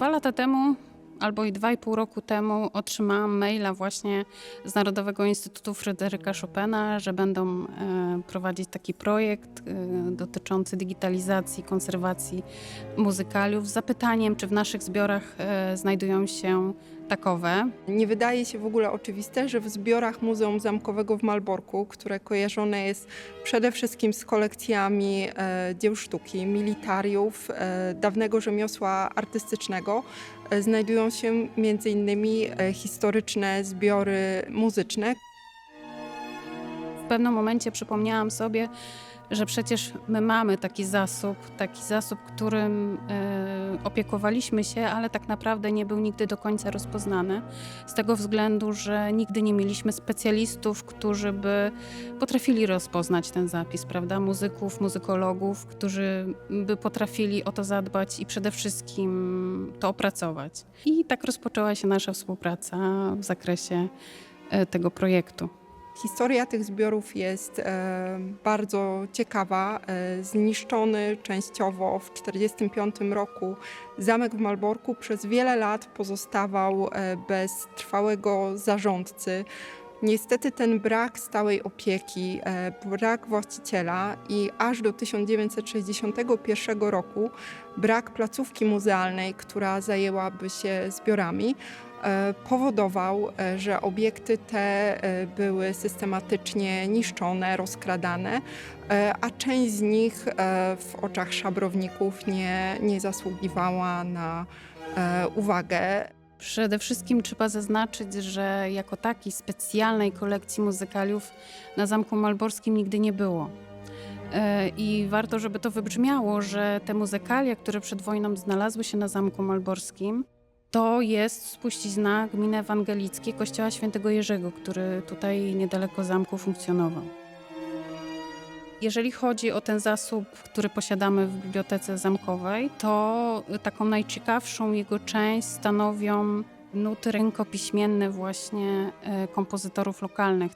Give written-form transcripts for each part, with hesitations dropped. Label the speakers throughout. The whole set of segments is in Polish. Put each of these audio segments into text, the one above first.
Speaker 1: 2 lata temu albo i 2,5 roku temu otrzymałam maila właśnie z Narodowego Instytutu Fryderyka Chopina, że będą prowadzić taki projekt dotyczący digitalizacji, konserwacji muzykaliów z zapytaniem, czy w naszych zbiorach znajdują się takowe.
Speaker 2: Nie wydaje się w ogóle oczywiste, że w zbiorach Muzeum Zamkowego w Malborku, które kojarzone jest przede wszystkim z kolekcjami dzieł sztuki, militariów, dawnego rzemiosła artystycznego, znajdują się m.in. historyczne zbiory muzyczne.
Speaker 1: W pewnym momencie przypomniałam sobie, że przecież my mamy taki zasób, którym opiekowaliśmy się, ale tak naprawdę nie był nigdy do końca rozpoznany. Z tego względu, że nigdy nie mieliśmy specjalistów, którzy by potrafili rozpoznać ten zapis, prawda? Muzyków, muzykologów, którzy by potrafili o to zadbać i przede wszystkim to opracować. I tak rozpoczęła się nasza współpraca w zakresie tego projektu.
Speaker 2: Historia tych zbiorów jest bardzo ciekawa. Zniszczony częściowo w 1945 roku zamek w Malborku przez wiele lat pozostawał bez trwałego zarządcy. Niestety ten brak stałej opieki, brak właściciela i aż do 1961 roku brak placówki muzealnej, która zajęłaby się zbiorami, powodował, że obiekty te były systematycznie niszczone, rozkradane, a część z nich w oczach szabrowników nie zasługiwała na uwagę.
Speaker 1: Przede wszystkim trzeba zaznaczyć, że jako takiej specjalnej kolekcji muzykaliów na Zamku Malborskim nigdy nie było. I warto, żeby to wybrzmiało, że te muzykalia, które przed wojną znalazły się na Zamku Malborskim, to jest spuścizna gminy ewangelickiej Kościoła Świętego Jerzego, który tutaj niedaleko zamku funkcjonował. Jeżeli chodzi o ten zasób, który posiadamy w Bibliotece Zamkowej, to taką najciekawszą jego część stanowią nuty rękopiśmienne właśnie kompozytorów lokalnych.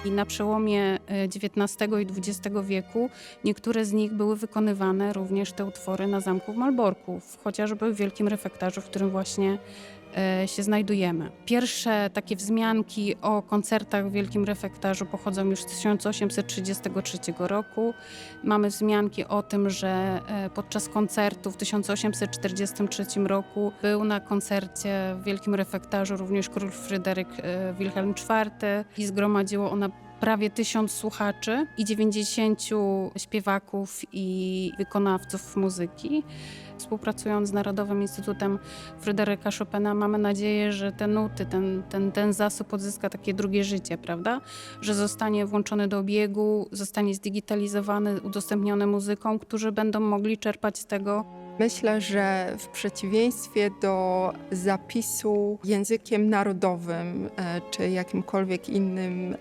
Speaker 1: I na przełomie XIX i XX wieku niektóre z nich były wykonywane również te utwory na zamku w Malborku, chociażby w Wielkim Refektarzu, w którym właśnie się znajdujemy. Pierwsze takie wzmianki o koncertach w Wielkim Refektarzu pochodzą już z 1833 roku. Mamy wzmianki o tym, że podczas koncertu w 1843 roku był na koncercie w Wielkim Refektarzu również król Fryderyk Wilhelm IV i zgromadziło ono prawie 1000 słuchaczy i 90 śpiewaków i wykonawców muzyki. Współpracując z Narodowym Instytutem Fryderyka Chopina mamy nadzieję, że te nuty, ten zasób odzyska takie drugie życie, prawda? Że zostanie włączony do obiegu, zostanie zdigitalizowany, udostępniony muzykom, którzy będą mogli czerpać z tego.
Speaker 2: Myślę, że w przeciwieństwie do zapisu językiem narodowym czy jakimkolwiek innym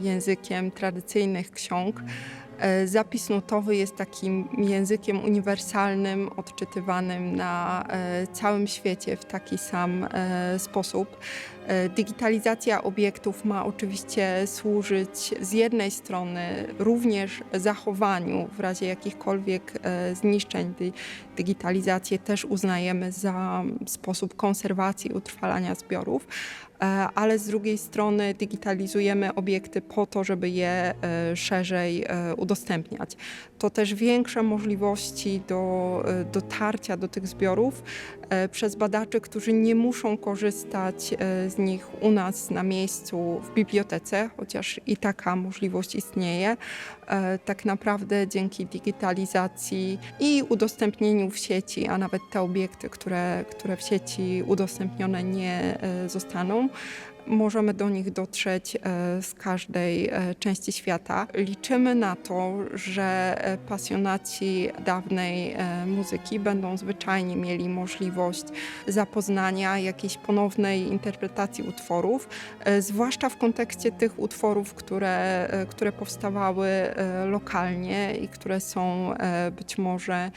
Speaker 2: językiem tradycyjnych ksiąg, zapis nutowy jest takim językiem uniwersalnym, odczytywanym na całym świecie w taki sam sposób. Digitalizacja obiektów ma oczywiście służyć z jednej strony również zachowaniu w razie jakichkolwiek zniszczeń. Digitalizację też uznajemy za sposób konserwacji i utrwalania zbiorów, ale z drugiej strony digitalizujemy obiekty po to, żeby je szerzej udostępniać. To też większe możliwości do dotarcia do tych zbiorów przez badaczy, którzy nie muszą korzystać z nich u nas na miejscu w bibliotece, chociaż i taka możliwość istnieje. Tak naprawdę dzięki digitalizacji i udostępnieniu w sieci, a nawet te obiekty, które w sieci udostępnione nie zostaną, możemy do nich dotrzeć z każdej części świata. Liczymy na to, że pasjonaci dawnej muzyki będą zwyczajnie mieli możliwość zapoznania jakiejś ponownej interpretacji utworów, zwłaszcza w kontekście tych utworów, które powstawały lokalnie i które są być może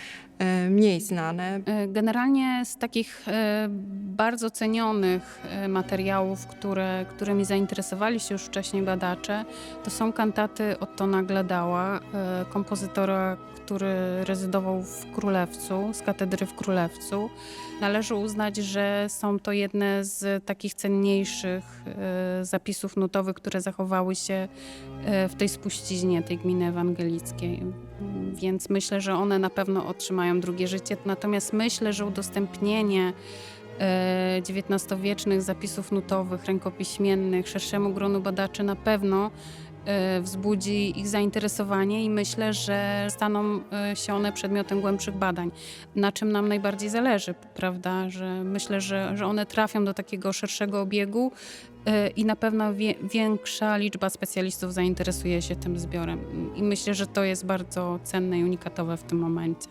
Speaker 2: mniej znane.
Speaker 1: Generalnie z takich bardzo cenionych materiałów, którymi zainteresowali się już wcześniej badacze, to są kantaty Ottona Gledała, kompozytora, który rezydował w Królewcu, z katedry w Królewcu. Należy uznać, że są to jedne z takich cenniejszych zapisów nutowych, które zachowały się w tej spuściźnie tej gminy ewangelickiej. Więc myślę, że one na pewno otrzymają drugie życie. Natomiast myślę, że udostępnienie XIX-wiecznych zapisów nutowych, rękopiśmiennych szerszemu gronu badaczy na pewno wzbudzi ich zainteresowanie i myślę, że staną się one przedmiotem głębszych badań. Na czym nam najbardziej zależy, prawda? Że myślę, że one trafią do takiego szerszego obiegu i na pewno większa liczba specjalistów zainteresuje się tym zbiorem. I myślę, że to jest bardzo cenne i unikatowe w tym momencie.